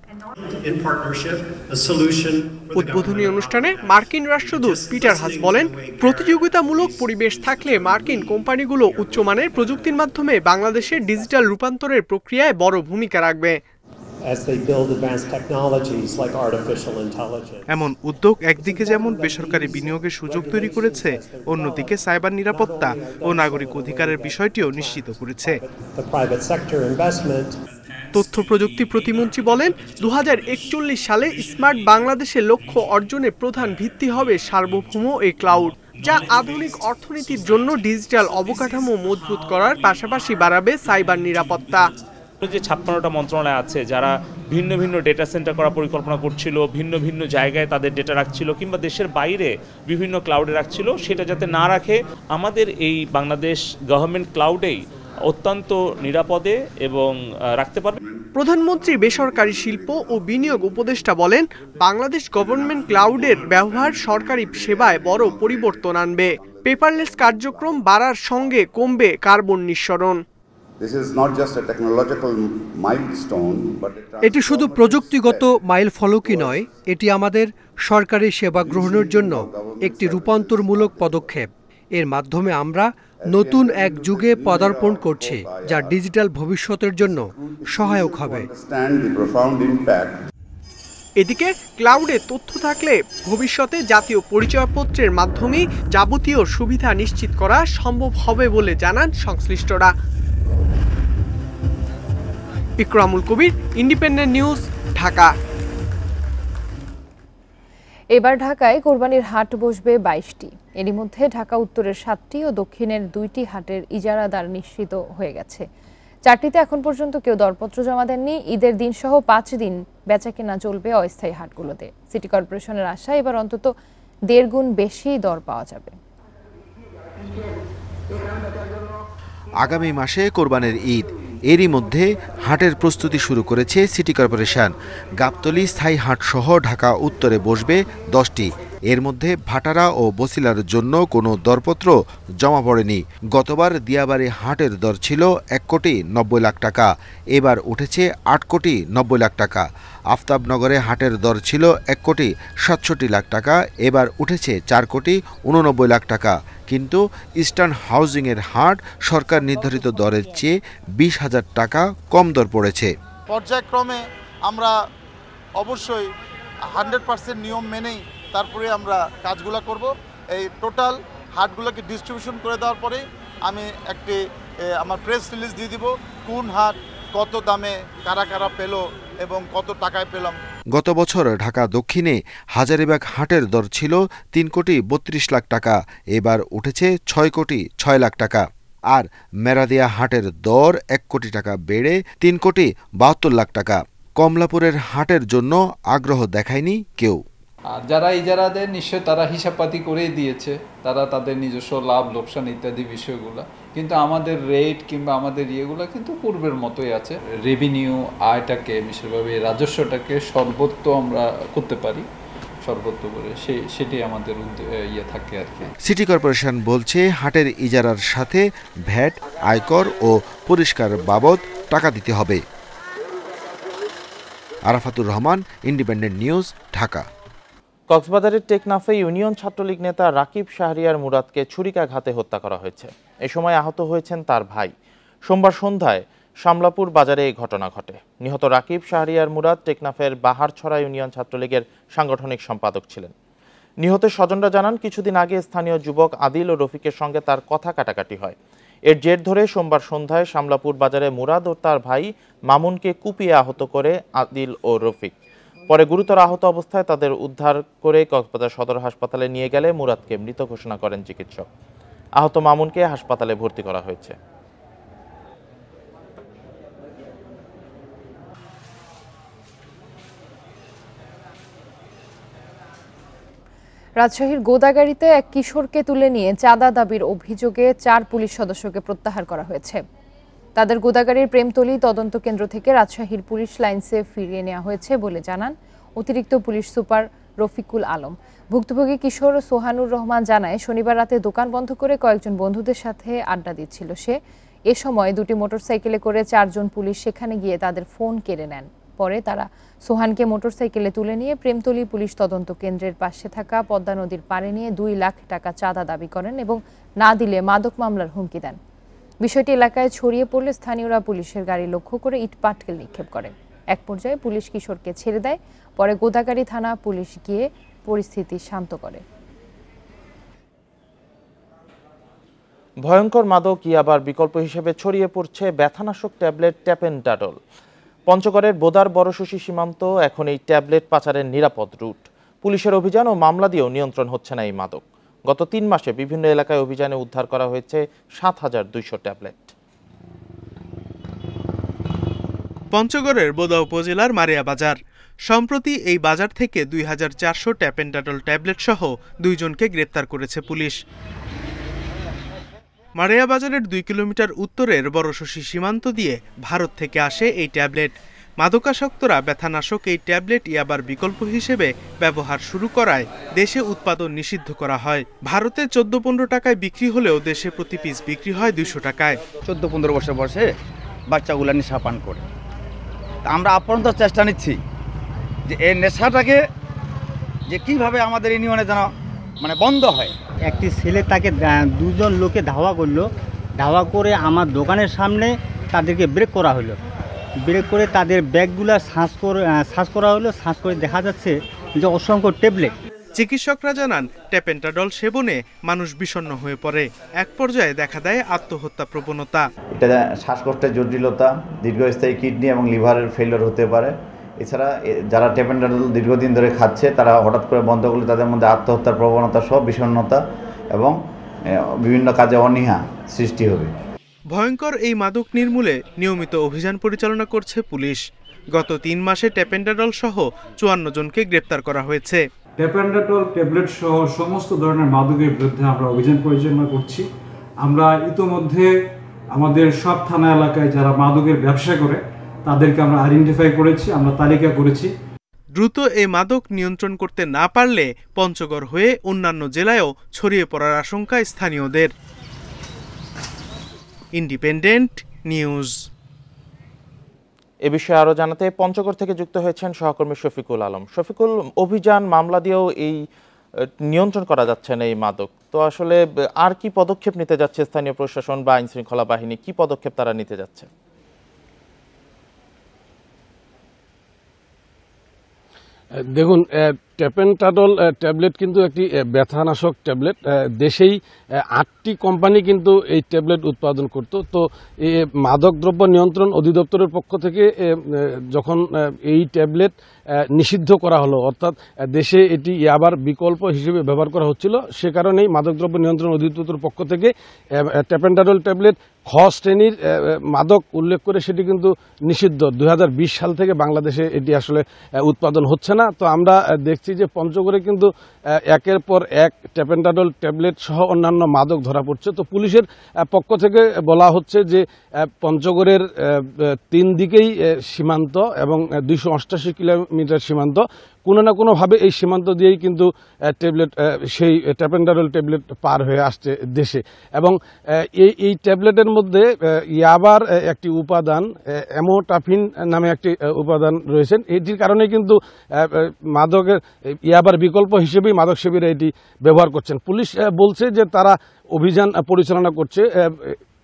উদ্বোধনী অনুষ্ঠানে মার্কিন রাষ্ট্রদূত পিটার হাস বলেন, প্রতিযোগিতামূলক পরিবেশ থাকলে মার্কিন কোম্পানিগুলো উচ্চমানের প্রযুক্তির মাধ্যমে বাংলাদেশের ডিজিটাল রূপান্তরের প্রক্রিয়ায় বড় ভূমিকা রাখবে। এমন উদ্যোগ একদিকে যেমন বেসরকারি বিনিয়োগের সুযোগ তৈরি করেছে, অন্যদিকে সাইবার নিরাপত্তা ও নাগরিক অধিকারের বিষয়টিও নিশ্চিত করেছে। তথ্য প্রযুক্তি প্রতিমন্ত্রী বলেন, 2041 সালে স্মার্ট বাংলাদেশের লক্ষ্য অর্জনের প্রধান ভিত্তি হবে সার্বভৌম এই ক্লাউড, যা আধুনিক অর্থনীতির জন্য ডিজিটাল অবকাঠামো মজবুত করার পাশাপাশি বাড়াবে সাইবার নিরাপত্তা। যে 56টা মন্ত্রণালয় আছে যারা ভিন্ন ভিন্ন ডেটা সেন্টার করার পরিকল্পনা করছিল, ভিন্ন ভিন্ন জায়গায় তাদের ডেটা রাখছিল কিংবা দেশের বাইরে বিভিন্ন ক্লাউডে রাখছিল, সেটা যাতে না রাখে আমাদের এই বাংলাদেশ গভর্নমেন্ট ক্লাউডেই অত্যন্ত নিরাপদে এবং রাখতে পারবে। প্রধানমন্ত্রী বেসরকারি শিল্প ও বিনিয়োগ উপদেষ্টা বলেন, বাংলাদেশ গভর্নমেন্ট ক্লাউডের ব্যবহার সরকারি সেবায় বড় পরিবর্তন আনবে। পেপারলেস কার্যক্রম বাড়ার সঙ্গে কমবে কার্বন নিঃসরণ। এটি শুধু প্রযুক্তিগত মাইল ফলকই নয়, এটি আমাদের সরকারি সেবা গ্রহণের জন্য একটি রূপান্তরমূলক পদক্ষেপ। এর মাধ্যমে আমরা নতুন এক যুগে পদার্পণ করছি, যা ডিজিটাল ভবিষ্যতের জন্য সহায়ক হবে। এদিকে ক্লাউডে তথ্য থাকলে ভবিষ্যতে জাতীয় পরিচয়পত্রের মাধ্যমে যাবতীয় সুবিধা নিশ্চিত করা সম্ভব হবে বলে জানান সংশ্লিষ্টরা। ইকরামুল কবির, ইন্ডিপেন্ডেন্ট নিউজ, ঢাকা। এবার ঢাকায় কোরবানির হাট বসবে 22টি। এরই মধ্যে ঢাকা উত্তরের 7টি ও দক্ষিণের 2টি হাটের ইজারাদার নিশ্চিত হয়ে গেছে। 4টিতে এখন পর্যন্ত কেউ দরপত্র জমা দেননি। ঈদের দিন সহ 5 দিন বেচাকেনা চলবে অস্থায়ী হাটগুলোতে। সিটি কর্পোরেশনের আশা এবার অন্তত 1.5 গুণ বেশি দর পাওয়া যাবে। আগামী মাসে কোরবানির ঈদ, এরই মধ্যে হাটের প্রস্তুতি শুরু করেছে সিটি কর্পোরেশন। গাবতলী স্থায়ী হাট সহ ঢাকা উত্তরে বসবে 10টি। এর মধ্যে ভাটারা ও বসিলার জন্য কোনো দরপত্র জমা পড়েনি। গতবার দিয়াবাড়ি হাটের দর ছিল 1,90,00,000 টাকা, এবার উঠেছে 8,90,00,000 টাকা। আফতাবনগরে হাটের দর ছিল 1,67,00,000 টাকা, এবার উঠেছে 4,89,00,000 টাকা। কিন্তু ইস্টার্ন হাউজিংয়ের হাট সরকার নির্ধারিত দরের চেয়ে 20,000 টাকা কম দর পড়েছে। পর্যায়ক্রমে আমরা অবশ্যই 100% নিয়ম মেনেই তারপরে আমরা কাজগুলো করব। এই টোটাল হাটগুলোকে ডিস্ট্রিবিউশন করে দেওয়ার পরেই আমি একটি আমার প্রেস রিলিজ দিয়ে দিব কোন হাট কত দামে কারা কারা পেল এবং কত টাকায় পেলাম। গত বছর ঢাকা দক্ষিণে হাজারীবাগ হাটের দর ছিল 3,32,00,000 টাকা, এবার উঠেছে 6,06,00,000 টাকা। আর মেরাদিয়া হাটের দর 1 কোটি টাকা বেড়ে 3,72,00,000 টাকা। কমলাপুরের হাটের জন্য আগ্রহ দেখায়নি কেউ। যারা ইজারা দেন নিশ্চয় তারা হিসাবপাতি করেই দিয়েছে, তারা তাদের নিজস্ব লাভ লোকসান ইত্যাদি বিষয়গুলো, কিন্তু আমাদের রেট কিংবা আমাদের ইয়েগুলো কিন্তু পূর্বের মতোই আছে। রেভিনিউ আয়টাকে বিশেষভাবে রাজস্বটাকে সর্বোচ্চ আমরা করতে পারি, সর্বোচ্চ করে সেটাই আমাদের ইয়ে থাকে আর কি। সিটি কর্পোরেশন বলছে হাটের ইজারার সাথে ভ্যাট, আয়কর ও পরিষ্কার বাবদ টাকা দিতে হবে। Arafatur Rahman, independent News, Dhaka. কক্সবাজারের টেকনাফে ইউনিয়ন ছাত্রলীগ নেতা রাকিব শাহরিয়ার মুরাদকে ছুরিকাঘাতে হত্যা করা হয়েছে। এ সময় আহত হয়েছেন তার ভাই। সোমবার সন্ধ্যায় শামলাপুর বাজারে এই ঘটনা ঘটে। নিহত রাকিব শাহরিয়ার মুরাদ টেকনাফের বাহারছড়া ইউনিয়ন ছাত্রলীগের সাংগঠনিক সম্পাদক ছিলেন। নিহতের স্বজনরা জানান, কিছুদিন আগে স্থানীয় যুবক আদিল ও রফিকের সঙ্গে তার কথা কাটাকাটি হয়। এর জের ধরে সোমবার সন্ধ্যায় শামলাপুর বাজারে মুরাদ ও তার ভাই মামুনকে কুপিয়ে আহত করে আদিল ও রফিক। পরে গুরুতর আহত অবস্থায় তাদের উদ্ধার করে কক্সবাজার সদর হাসপাতালে নিয়ে গেলে মুরাদকে মৃত ঘোষণা করেন চিকিৎসক। আহত মামুনকে হাসপাতালে ভর্তি করা হয়েছে। রাজশাহীর গোদাগাড়িতে এক কিশোরকে তুলে নিয়ে চাঁদা দাবির অভিযোগে 4 পুলিশ সদস্যকে প্রত্যাহার করা হয়েছে। তাদের গোদাগাড়ির প্রেমতলী তদন্ত কেন্দ্র থেকে রাজশাহীর পুলিশ লাইন্সে ফিরিয়ে নেওয়া হয়েছে বলে জানান অতিরিক্ত পুলিশ সুপার রফিকুল আলম। ভুক্তভোগী কিশোর সোহানুর রহমান জানায়, শনিবার রাতে দোকান বন্ধ করে কয়েকজন বন্ধুদের সাথে আড্ডা দিচ্ছিল সে। এ সময় 2টি মোটরসাইকেলে করে 4 জন পুলিশ সেখানে গিয়ে তাদের ফোন কেড়ে নেন। পরে তারা সোহানকে মোটরসাইকেলে তুলে নিয়ে প্রেমতলী পুলিশ তদন্ত কেন্দ্রের পাশে থাকা পদ্মা নদীর পাড়ে নিয়ে 2 লাখ টাকা চাঁদা দাবি করেন এবং না দিলে মাদক মামলার হুমকি দেন। বিষয়টি এলাকায় ছড়িয়ে পড়লে স্থানীয়রা পুলিশের গাড়ি লক্ষ্য করে ইট পাটকেল নিক্ষেপ করে। এক পর্যায়ে পুলিশ কিশোরকে ছেড়ে দেয়। পরে গোদাগাড়ি থানা পুলিশ গিয়ে পরিস্থিতি শান্ত করে। ভয়ঙ্কর মাদক ইয়াবার বিকল্প হিসেবে ছড়িয়ে পড়ছে ব্যথানাশক ট্যাবলেট ট্যাপেন্টাডল। পঞ্চগড়ের বোদার বড়শশী সীমান্ত এখন এই ট্যাবলেট পাচারের নিরাপদ রুট। পুলিশের অভিযান ও মামলা দিয়েও নিয়ন্ত্রণ হচ্ছে না এই মাদক। গত 3 মাসে বিভিন্ন এলাকায় অভিযানে উদ্ধার করা হয়েছে 7200 ট্যাবলেট। পঞ্চগড়ের বোদা উপজেলার মারিয়া বাজার। সম্প্রতি এই বাজার থেকে 2400 ট্যাপেন্টাডল ট্যাবলেট সহ 2 জনকে গ্রেপ্তার করেছে পুলিশ। মারিয়া বাজারের 2 কিলোমিটার উত্তরের বড়শশী সীমান্ত দিয়ে ভারত থেকে আসে এই ট্যাবলেট। মাদকাসক্তরা ব্যথানাশক এই ট্যাবলেট ইয়াবার বিকল্প হিসেবে ব্যবহার শুরু করায় দেশে উৎপাদন নিষিদ্ধ করা হয়। ভারতে 14-15 টাকায় বিক্রি হলেও দেশে প্রতি পিস বিক্রি হয় 200 টাকায়। 14-15 বছর বয়সে বাচ্চাগুলা নেশা পান করে। আমরা আপ্রান্ত চেষ্টা নিচ্ছি যে এই নেশাটাকে যে কিভাবে আমাদের ইউনিয়নে যেন বন্ধ হয়। একটি ছেলে তাকে 2 জন লোকে ধাওয়া করলো। ধাওয়া করে আমার দোকানের সামনে তাদেরকে ব্রেক করা হলো। ব্রেক করে তাদের ব্যাগগুলো সার্চ করা হলো। সার্চ করে দেখা যাচ্ছে যে অসংখ্য ট্যাবলেট। চিকিৎসকরা জানান, ট্যাপেন্টাডল সেবনে মানুষ বিষণ্ণ হয়ে পড়ে। এক পর্যায়ে দেখা দেয় আত্মহত্যা প্রবণতা। এটা শ্বাসকষ্টের জটিলতা, দীর্ঘস্থায়ী কিডনি এবং লিভারের ফেলিওর হতে পারে। এছাড়া যারা ট্যাপেন্টাডল দীর্ঘদিন ধরে খাচ্ছে তারা হঠাৎ করে বন্ধ করলে তাদের মধ্যে আত্মহত্যার প্রবণতা সহ বিষণ্ণতা এবং বিভিন্ন কাজে অনীহা সৃষ্টি হবে। ভয়ঙ্কর এই মাদক নির্মূলে নিয়মিত অভিযান পরিচালনা করছে পুলিশ। গত 3 মাসে ট্যাপেন্টাডল সহ 54 জনকে গ্রেপ্তার করা হয়েছে। ট্যাপেন্টাডল ট্যাবলেট সহ সমস্ত ধরনের মাদকের বিরুদ্ধে আমরা অভিযান পরিচালনা করছি। আমরা ইতোমধ্যে আমাদের সব থানা এলাকায় যারা মাদকের ব্যবসা করে তাদেরকে আমরা আইডেন্টিফাই করেছি, আমরা তালিকা করেছি। দ্রুত এই মাদক নিয়ন্ত্রণ করতে না পারলে পঞ্চগড় হয়ে অন্যান্য জেলায়ও ছড়িয়ে পড়ার আশঙ্কা স্থানীয়দের। Independent news. এ বিষয়ে আরো জানাতে পঞ্চগড় থেকে যুক্ত হয়েছেন সহকর্মী শফিকুল আলম। শফিকুল, অভিযান মামলা দিয়েও এই নিয়ন্ত্রণ করা যাচ্ছে না এই মাদক, তো আসলে আর কি পদক্ষেপ নিতে যাচ্ছে স্থানীয় প্রশাসন বা আইন শৃঙ্খলা বাহিনী? কি পদক্ষেপ তারা নিতে যাচ্ছে? দেখুন, ট্যাপেন্টাডল ট্যাবলেট কিন্তু একটি ব্যথানাশক ট্যাবলেট। দেশেই 8টি কোম্পানি কিন্তু এই ট্যাবলেট উৎপাদন করত। তো মাদকদ্রব্য নিয়ন্ত্রণ অধিদপ্তরের পক্ষ থেকে যখন এই ট্যাবলেট নিষিদ্ধ করা হলো, অর্থাৎ দেশে এটি ইয়াবার বিকল্প হিসেবে ব্যবহার করা হচ্ছিল, সে কারণেই মাদকদ্রব্য নিয়ন্ত্রণ অধিদপ্তরের পক্ষ থেকে ট্যাপেন্টাডল ট্যাবলেট খ শ্রেণীর মাদক উল্লেখ করে সেটি কিন্তু নিষিদ্ধ। 2020 সাল থেকে বাংলাদেশে এটি আসলে উৎপাদন হচ্ছে না। তো আমরা দেখছি যে পঞ্চগড়ে কিন্তু একের পর এক ট্যাপেন্টাডল ট্যাবলেট সহ অন্যান্য মাদক ধরা পড়ছে। তো পুলিশের পক্ষ থেকে বলা হচ্ছে যে পঞ্চগড়ের 3 দিকেই সীমান্ত এবং 288 কিলোমিটার সীমান্ত, কোনো না কোনোভাবে এই সীমান্ত দিয়েই কিন্তু সেই ট্যাপেন্টাডল ট্যাবলেট পার হয়ে আসছে দেশে। এবং এই ট্যাবলেটের মধ্যে ইয়াবার একটি উপাদান, অ্যামোটাফিন নামে একটি উপাদান রয়েছেন। এটির কারণে কিন্তু মাদকের ইয়াবার বিকল্প হিসেবেই মাদক সেবীরা এটি ব্যবহার করছেন। পুলিশ বলছে যে তারা অভিযান পরিচালনা করছে।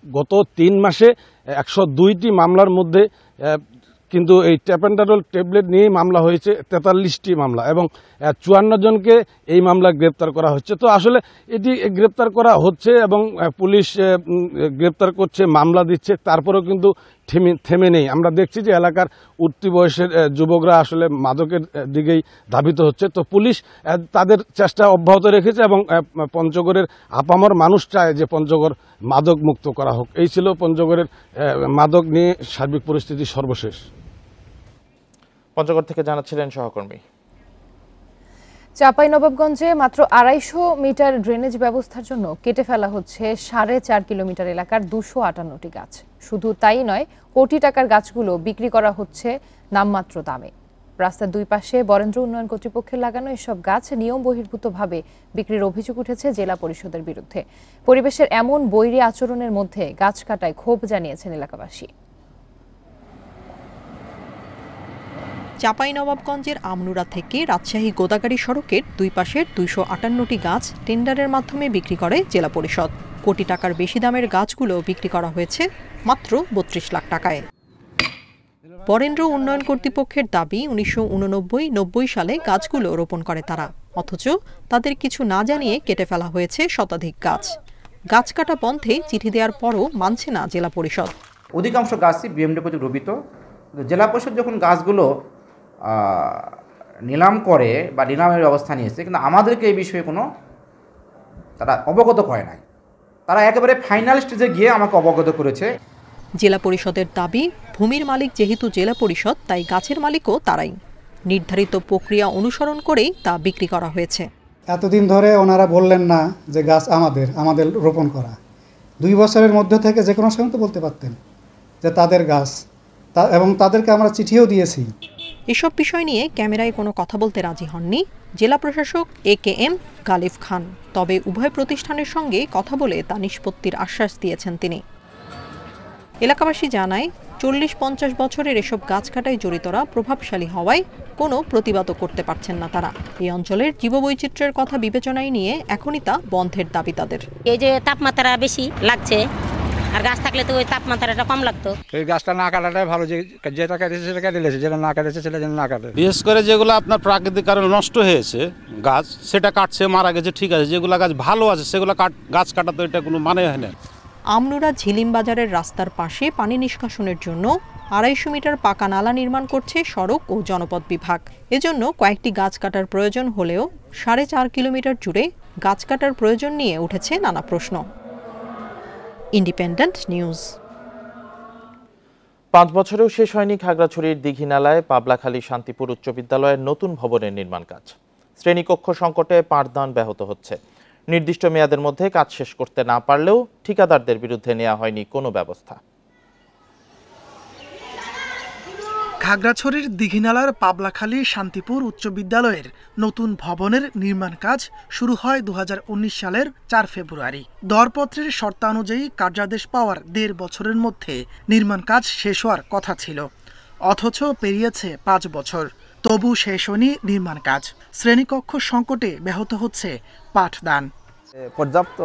গত 3 মাসে 102টি মামলার মধ্যে কিন্তু এই ট্যাপেন্টাডল ট্যাবলেট নিয়েই মামলা হয়েছে 43টি মামলা, এবং 54 জনকে এই মামলা গ্রেপ্তার করা হচ্ছে। তো আসলে এটি গ্রেপ্তার করা হচ্ছে এবং পুলিশ গ্রেপ্তার করছে, মামলা দিচ্ছে, তারপরেও কিন্তু থেমে নেই। আমরা দেখছি যে এলাকার উঠতি বয়সের যুবকরা আসলে মাদকের দিকেই ধাবিত হচ্ছে। তো পুলিশ তাদের চেষ্টা অব্যাহত রেখেছে এবং পঞ্চগড়ের আপামর মানুষ চায় যে পঞ্চগড় মাদক মুক্ত করা হোক। এই ছিল পঞ্চগড়ের মাদক নিয়ে সার্বিক পরিস্থিতি সর্বশেষ। পঞ্চগড় থেকে জানাচ্ছিলেন সহকর্মী। চাঁপাইনবাবগঞ্জে মাত্র 250 মিটার ড্রেনেজ ব্যবস্থার জন্য কেটে ফেলা হচ্ছে 4.5 কিলোমিটার এলাকার 258টি গাছ। শুধু তাই নয়, কোটি টাকার গাছগুলো বিক্রি করা হচ্ছে নামমাত্র দামে। রাস্তার দুই পাশে বরেন্দ্র উন্নয়ন কর্তৃপক্ষের লাগানো এসব গাছ নিয়ম বহির্ভূতভাবে বিক্রির অভিযোগ উঠেছে জেলা পরিষদের বিরুদ্ধে। পরিবেশের এমন বৈরী আচরণের মধ্যে গাছ কাটায় ক্ষোভ জানিয়েছেন এলাকাবাসী। চাঁপাইনবাবগঞ্জের আমনুরা থেকে রাজশাহী গোদাগাড়ি সড়কের দুই পাশের 258টি গাছ টেন্ডারের মাধ্যমে বিক্রি করে জেলা পরিষদ। কোটি টাকার বেশি দামের গাছগুলো বিক্রি করা হয়েছে মাত্র 32 লাখ টাকায়। বরেন্দ্র উন্নয়ন কর্তৃপক্ষের দাবি 1989-90 সালে গাছগুলো রোপণ করে তারা, অথচ তাদের কিছু না জানিয়ে কেটে ফেলা হয়েছে শতাধিক গাছ। গাছ কাটা বন্ধে চিঠি দেওয়ার পরও মানছে না জেলা পরিষদ। অধিকাংশ গাছই বিএমডি কর্তৃক রোপিত। জেলা পরিষদ যখন গাছগুলো নিলাম করে বা নিলামের ব্যবস্থা নিয়েছে, কিন্তু আমাদেরকে এই বিষয়ে কোনো তারা অবগত করে নাই। তারা একেবারে ফাইনাল স্টেজে গিয়ে আমাকে অবগত করেছে। জেলা পরিষদের দাবি, ভূমির মালিক যেহেতু জেলা পরিষদ, তাই গাছের মালিকও তারাই। নির্ধারিত প্রক্রিয়া অনুসরণ করেই তা বিক্রি করা হয়েছে। এতদিন ধরে ওনারা বললেন না যে গাছ আমাদের রোপণ করা। 2 বছরের মধ্যে থেকে যে কোনো সময় তো বলতে পারতেন যে তাদের গাছ, এবং তাদেরকে আমরা চিঠিও দিয়েছি। এসব বিষয় নিয়ে ক্যামেরায় কোনো কথা বলতে রাজি হননি জেলা প্রশাসক AKM গালিব খান। তবে উভয় প্রতিষ্ঠানের সঙ্গে কথা বলে তা নিষ্পত্তির আশ্বাস দিয়েছেন তিনি। এলাকাবাসী জানায়, 40-50 বছরের এসব গাছ কাটায় জড়িতরা প্রভাবশালী হওয়ায় কোনো প্রতিবাদও করতে পারছেন না তারা। এই অঞ্চলের জীববৈচিত্র্যের কথা বিবেচনায় নিয়ে এখনই তা বন্ধের দাবি তাদের। এই যে তাপমাত্রা বেশি লাগছে, আর গাছ থাকলে তো ওই তাপমাত্রাটা কম লাগতো। এই গাছটা না কাটাটাই ভালো, যেটা কাটেছে সেটা কেটে দিয়েছে, যেটা না কাটেছে সেটা যেন না কাটে। বিশেষ করে যেগুলো আপনার প্রাকৃতিক কারণে নষ্ট হয়েছে গাছ, সেটা কাটছে, মারা গেছে, ঠিক আছে। যেগুলো গাছ ভালো আছে সেগুলো গাছ কাটা তো এটা কোনো মানে হয় না। আমনুরা ঝিলিম বাজারের রাস্তার পাশে পানি নিষ্কাশনের জন্য 250 মিটার পাকা নালা নির্মাণ করছে সড়ক ও জনপথ বিভাগ। এজন্য কয়েকটি গাছ কাটার প্রয়োজন হলেও 4.5 কিলোমিটার জুড়ে গাছ কাটার প্রয়োজন নিয়ে উঠেছে নানা প্রশ্ন। Independent news. 5 বছরেও শেষ হয়নি খাগড়াছড়ির দীঘিনালায় পাবলাখালী শান্তিপুর উচ্চ বিদ্যালয়ের নতুন ভবনের নির্মাণ কাজ। শ্রেণীকক্ষ সংকটে পাঠদান ব্যাহত হচ্ছে। নির্দিষ্ট মেয়াদের মধ্যে কাজ শেষ করতে না পারলেও ঠিকাদারদের বিরুদ্ধে নেওয়া হয়নি কোনো ব্যবস্থা। খাগড়াছড়ির দীঘিনালার পাবলাখালী শান্তিপুর উচ্চ বিদ্যালয়ের নতুন ভবনের নির্মাণ কাজ শুরু হয় 2019 সালের 4 ফেব্রুয়ারি। দরপত্রের শর্তানুযায়ী কার্যাদেশ পাওয়ার 1.5 বছরের মধ্যে নির্মাণ কাজ শেষ হওয়ার কথা ছিল, অথচ পেরিয়েছে 5 বছর, তবু শেষ হয়নি নির্মাণ কাজ। শ্রেণীকক্ষ সংকটে ব্যাহত হচ্ছে পাঠদান। পর্যাপ্ত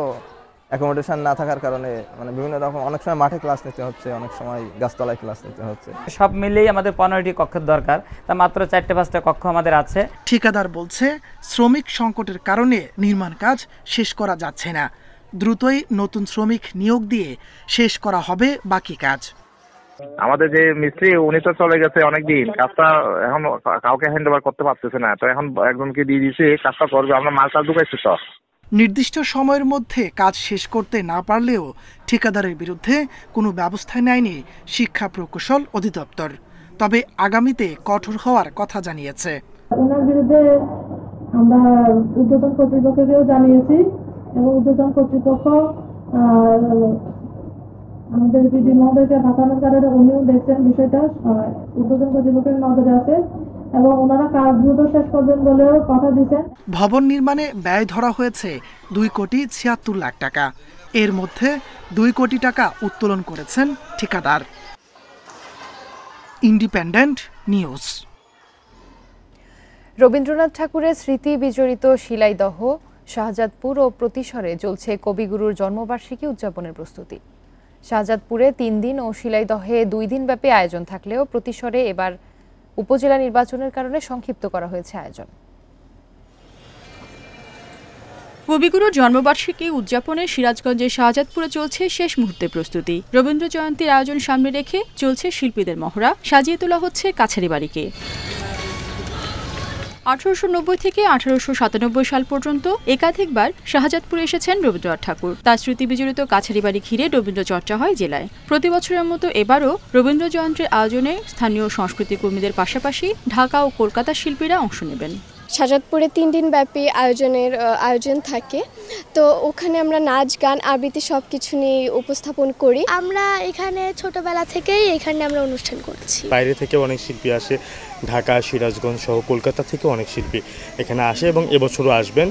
অ্যাকোমোডেশন না থাকার কারণে বিভিন্ন রকম, অনেক সময় মাঠে ক্লাস নিতে হচ্ছে, অনেক সময় গাছতলায় ক্লাস নিতে হচ্ছে। সব মিলিয়ে আমাদের 15টি কক্ষের দরকার, তা মাত্র 4-5টা কক্ষ আমাদের আছে। ঠিকাদার বলছে শ্রমিক সংকটের কারণে নির্মাণ কাজ শেষ করা যাচ্ছে না। দ্রুতই নতুন শ্রমিক নিয়োগ দিয়ে শেষ করা হবে বাকি কাজ। আমাদের যে মিস্ত্রি, উনি তো চলে গেছে অনেকদিন, কাজটা এখন কাউকে হ্যান্ড ওভার করতে পারতেছে না, তো এখন একজনকে দিয়ে দিয়েছে, কাজটা করবে। আমরা মালটা ঢুকাইছি তো। নির্দিষ্ট সময়ের মধ্যে কাজ শেষ করতে না পারলেও ঠিকাদারের বিরুদ্ধে কোনো ব্যবস্থা নেয়নি শিক্ষা প্রকৌশল অধিদপ্তর, তবে আগামীতে কঠোর হওয়ার কথা জানিয়েছে। ওনার বিরুদ্ধে আমরা ঊর্ধ্বতন কর্তৃপক্ষকেও জানিয়েছি, এবং ঊর্ধ্বতন কর্তৃপক্ষ আমাদের পিডি মহোদয়কে পাঠানোর কারণে উনিও দেখছেন বিষয়টা, ঊর্ধ্বতন কর্তৃপক্ষের নজরে আছে এবং ওনারা কাজ দ্রুত শেষ করবেন বলেও কথা দিয়েছেন। ভবন নির্মাণে ব্যয় ধরা হয়েছে 2,76 লাখ টাকা। এর মধ্যে 2 কোটি টাকা উত্তোলন করেছেন ঠিকাদার। Independent news. রবীন্দ্রনাথ ঠাকুরের স্মৃতি বিজড়িত শিলাইদহ, শাহজাদপুর ও প্রতিসরে চলছে কবিগুরুর জন্মবার্ষিকী উদযাপনের প্রস্তুতি। শাহজাদপুরে 3 দিন ও শিলাইদহে 2 দিন ব্যাপী আয়োজন থাকলেও প্রতিসরে এবার উপজেলা নির্বাচনের কারণে সংক্ষিপ্ত করা হয়েছে আয়োজন। কবিগুরুর জন্মবার্ষিকী উদযাপনে সিরাজগঞ্জের শাহজাদপুরে চলছে শেষ মুহূর্তের প্রস্তুতি। রবীন্দ্র জয়ন্তীর আয়োজন সামনে রেখে চলছে শিল্পীদের মহড়া, সাজিয়ে তোলা হচ্ছে কাছারি বাড়িকে। 1890 থেকে 1897 সাল পর্যন্ত একাধিকবার শাহজাদপুরে এসেছেন রবীন্দ্রনাথ ঠাকুর। তার স্মৃতি বিজড়িত কাছারি বাড়ি ঘিরে রবীন্দ্র চর্চা হয় জেলায়। প্রতি বছরের মতো এবারও রবীন্দ্র জয়ন্তীর আয়োজনে স্থানীয় সংস্কৃতি কর্মীদের পাশাপাশি ঢাকা ও কলকাতার শিল্পীরা অংশ নেবেন। শাহজাদপুরে 3 দিন ব্যাপী আয়োজন থাকে। তো ওখানে আমরা নাচ গান আবৃত্তি সব কিছু নিয়ে উপস্থাপন করি। আমরা এখানে ছোটবেলা থেকেই এখানে আমরা অনুষ্ঠান করছি। বাইরে থেকে অনেক শিল্পী আসে, ঢাকা, সিরাজগঞ্জ সহ কলকাতা থেকে অনেক শিল্পী এখানে আসে এবং এবছরও আসবেন।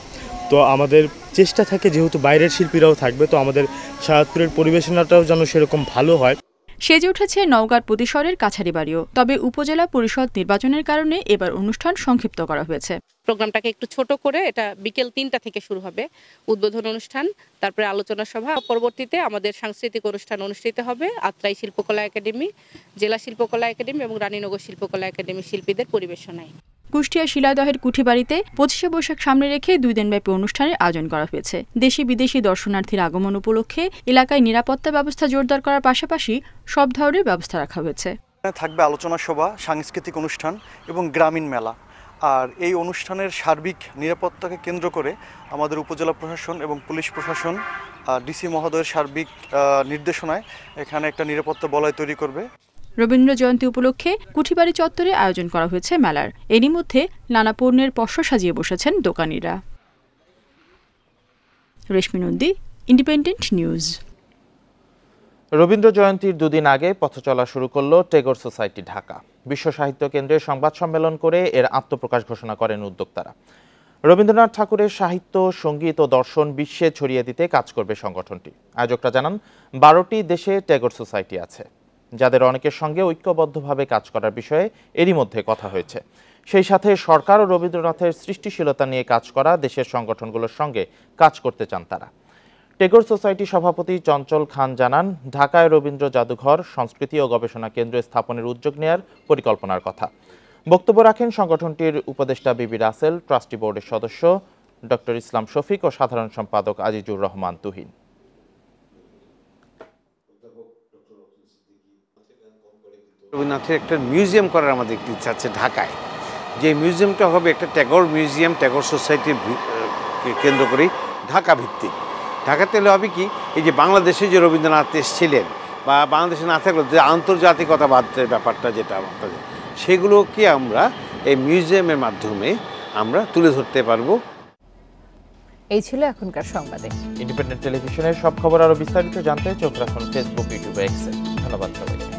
তো আমাদের চেষ্টা থাকে যেহেতু বাইরের শিল্পীরাও থাকবে, তো আমাদের শাহজাদপুরের পরিবেশনাটাও যেন সেরকম ভালো হয়। সেজে উঠেছে নওগাঁর প্রতিশরের কাছারিবাড়িও। তবে উপজেলা পরিষদ নির্বাচনের কারণে এবার অনুষ্ঠান সংক্ষিপ্ত করা হয়েছে। প্রোগ্রামটাকে একটু ছোট করে এটা বিকেল 3টা থেকে শুরু হবে, উদ্বোধন অনুষ্ঠান, তারপরে আলোচনা সভা, পরবর্তীতে আমাদের সাংস্কৃতিক অনুষ্ঠান অনুষ্ঠিত হবে। আত্রাই শিল্পকলা একাডেমি, জেলা শিল্পকলা একাডেমি এবং রানীনগর শিল্পকলা একাডেমি শিল্পীদের পরিবেশনায়। কুষ্টিয়া শিলাদহের কুঠিবাড়িতে 25শে বৈশাখ সামনে রেখে 2 দিনব্যাপী অনুষ্ঠানের আয়োজন করা হয়েছে। দেশি বিদেশি দর্শনার্থীর আগমন উপলক্ষে এলাকায় নিরাপত্তা ব্যবস্থা জোরদার করার পাশাপাশি সব ধরনের ব্যবস্থা রাখা হয়েছে। থাকবে আলোচনা সভা, সাংস্কৃতিক অনুষ্ঠান এবং গ্রামীণ মেলা। আর এই অনুষ্ঠানের সার্বিক নিরাপত্তাকে কেন্দ্র করে আমাদের উপজেলা প্রশাসন এবং পুলিশ প্রশাসন ডিসি মহোদয়ের সার্বিক নির্দেশনায় এখানে একটা নিরাপত্তা বলয় তৈরি করবে। রবীন্দ্র জয়ন্তী উপলক্ষে কুঠিবাড়ি চত্বরে আয়োজন করা হয়েছে মেলার। এরই মধ্যে নানা পণ্যের পসরা সাজিয়ে বসেছেন দোকানিরা। রেশমি নন্দী, ইন্ডিপেন্ডেন্ট নিউজ। রবীন্দ্র জয়ন্তীর 2 দিন আগে পথ চলা শুরু করলো টেগোর সোসাইটি ঢাকা। বিশ্ব সাহিত্য কেন্দ্রের সংবাদ সম্মেলন করে এর আত্মপ্রকাশ ঘোষণা করেন উদ্যোক্তারা। রবীন্দ্রনাথ ঠাকুরের সাহিত্য, সঙ্গীত ও দর্শন বিশ্বে ছড়িয়ে দিতে কাজ করবে সংগঠনটি। আয়োজকরা জানান 12টি দেশে টেগোর সোসাইটি আছে, যাদের অনেকের সঙ্গে ঐক্যবদ্ধভাবে কাজ করার বিষয়ে এরই মধ্যে কথা হয়েছে। সেই সাথে সরকার ও রবীন্দ্রনাথের সৃষ্টিশীলতা নিয়ে কাজ করা দেশের সংগঠনগুলোর সঙ্গে কাজ করতে চান তারা। টেগোর সোসাইটি সভাপতি চঞ্চল খান জানান, ঢাকায় রবীন্দ্র জাদুঘর, সংস্কৃতি ও গবেষণা কেন্দ্র স্থাপনের উদ্যোগ নেয়ার পরিকল্পনার কথা। বক্তব্য রাখেন সংগঠনটির উপদেষ্টা বিবি রাসেল, ট্রাস্টি বোর্ডের সদস্য ডক্টর ইসলাম শফিক ও সাধারণ সম্পাদক আজিজুর রহমান তুহিন। রবীন্দ্রনাথের একটা মিউজিয়াম করার আমাদের একটি ইচ্ছা আছে ঢাকায়। যে মিউজিয়ামটা হবে একটা ট্যাগর মিউজিয়াম, ট্যাগর সোসাইটির কেন্দ্র করেই ঢাকা ভিত্তিক। ঢাকাতে হলে হবে কি, এই যে বাংলাদেশে যে রবীন্দ্রনাথ এসেছিলেন বা বাংলাদেশে না থাকলেও যে আন্তর্জাতিকতাবাদের ব্যাপারটা যেটা আমাদের, সেগুলোকে আমরা এই মিউজিয়ামের মাধ্যমে আমরা তুলে ধরতে পারবো। এই ছিল এখনকার সংবাদে। ইন্ডিপেন্ডেন্ট টেলিভিশনের সব খবর আরো বিস্তারিত জানতে চোখ রাখুন ফেসবুক, ইউটিউব, এক্সে। ধন্যবাদ সবাইকে।